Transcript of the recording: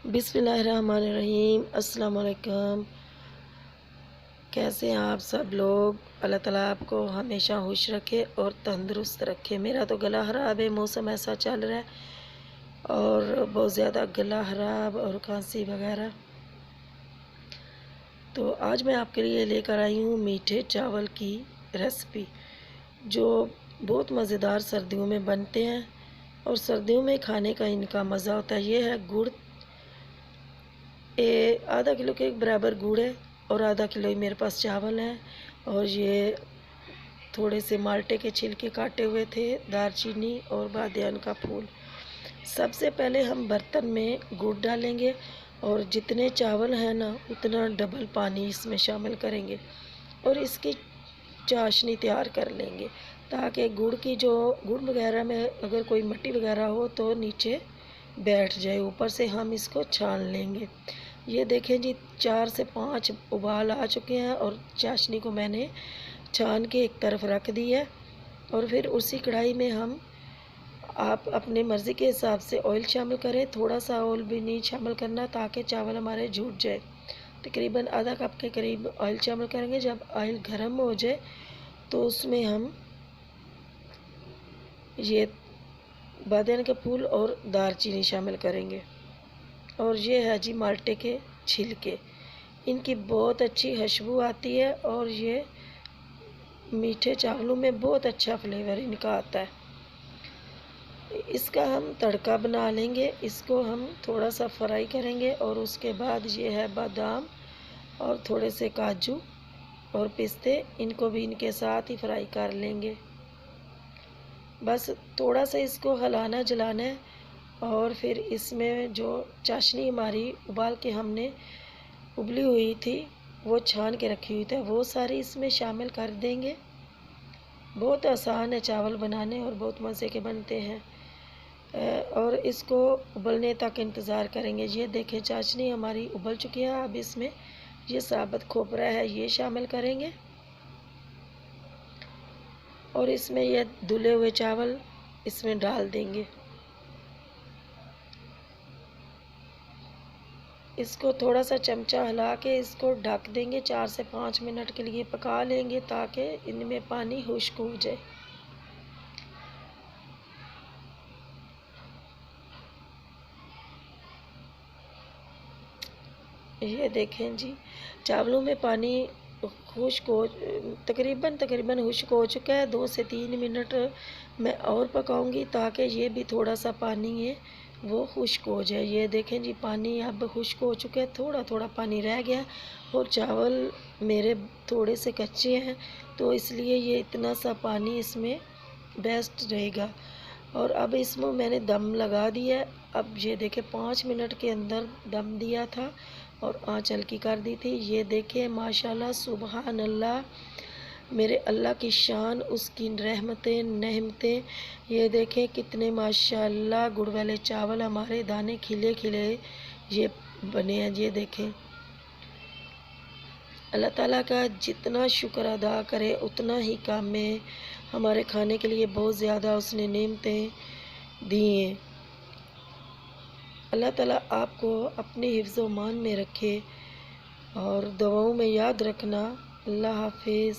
बिस्मिल्लाहिर्रहमानिर्रहीम। अस्सलाम वालेकुम। कैसे हैं आप सब लोग? अल्लाह ताला आपको हमेशा खुश रखे और तंदुरुस्त रखे। मेरा तो गला ख़राब है, मौसम ऐसा चल रहा है और बहुत ज़्यादा गला ख़राब और खांसी वगैरह। तो आज मैं आपके लिए लेकर आई हूँ मीठे चावल की रेसिपी, जो बहुत मज़ेदार सर्दियों में बनते हैं और सर्दियों में खाने का इनका मज़ा होता है। ये है गुड़, ये आधा किलो के बराबर गुड़ है और आधा किलो ही मेरे पास चावल हैं। और ये थोड़े से माल्टे के छिलके काटे हुए थे, दालचीनी और बादियान का फूल। सबसे पहले हम बर्तन में गुड़ डालेंगे और जितने चावल हैं ना उतना डबल पानी इसमें शामिल करेंगे और इसकी चाशनी तैयार कर लेंगे, ताकि गुड़ की जो गुड़ वगैरह में अगर कोई मिट्टी वगैरह हो तो नीचे बैठ जाए। ऊपर से हम इसको छान लेंगे। ये देखें जी, 4 से 5 उबाल आ चुके हैं और चाशनी को मैंने छान के एक तरफ रख दी है। और फिर उसी कढ़ाई में हम, आप अपनी मर्ज़ी के हिसाब से ऑयल शामिल करें। थोड़ा सा ऑयल भी नहीं शामिल करना ताकि चावल हमारे झूठ जाए। तकरीबन आधा कप के करीब ऑयल शामिल करेंगे। जब ऑयल गर्म हो जाए तो उसमें हम ये बादियान के फूल और दालचीनी शामिल करेंगे। और ये है जी माल्टे के छिलके, इनकी बहुत अच्छी खुशबू आती है और ये मीठे चावलों में बहुत अच्छा फ्लेवर इनका आता है। इसका हम तड़का बना लेंगे। इसको हम थोड़ा सा फ्राई करेंगे और उसके बाद ये है बादाम और थोड़े से काजू और पिस्ते, इनको भी इनके साथ ही फ्राई कर लेंगे। बस थोड़ा सा इसको हिलाना जलाना है और फिर इसमें जो चाशनी हमारी उबाल के हमने उबली हुई थी, वो छान के रखी हुई थी, वो सारी इसमें शामिल कर देंगे। बहुत आसान है चावल बनाने और बहुत मज़े के बनते हैं। और इसको उबलने तक इंतज़ार करेंगे। ये देखें चाशनी हमारी उबल चुकी है। अब इसमें ये साबुत खोपरा है, ये शामिल करेंगे और इसमें ये धुले हुए चावल इसमें डाल देंगे। इसको थोड़ा सा चमचा हिला के इसको ढक देंगे। 4 से 5 मिनट के लिए पका लेंगे ताकि इनमें पानी खुश्क हो जाए। ये देखें जी, चावलों में पानी खुश्क हो, तकरीबन खुश्क हो चुका है। 2 से 3 मिनट मैं और पकाऊंगी ताकि ये भी थोड़ा सा पानी है वो खुश्क हो जाए। ये देखें जी, पानी अब खुश्क हो चुका है, थोड़ा थोड़ा पानी रह गया और चावल मेरे थोड़े से कच्चे हैं, तो इसलिए ये इतना सा पानी इसमें बेस्ट रहेगा। और अब इसमें मैंने दम लगा दिया है। अब ये देखें 5 मिनट के अंदर दम दिया था और आँच हल्की कर दी थी। ये देखें माशाल्लाह, सुबहान अल्लाह, मेरे अल्लाह की शान, उसकी रहमतें नेमतें। ये देखें कितने माशाल्लाह गुड़ वाले चावल हमारे, दाने खिले खिले ये बने हैं। ये देखें, अल्लाह ताला का जितना शुक्र अदा करे उतना ही काम में। हमारे खाने के लिए बहुत ज़्यादा उसने नेमतें दी हैं। अल्लाह ताला आपको अपने हिफ्ज़ व मान में रखे और दुआओं में याद रखना। अल्लाह हाफिज़।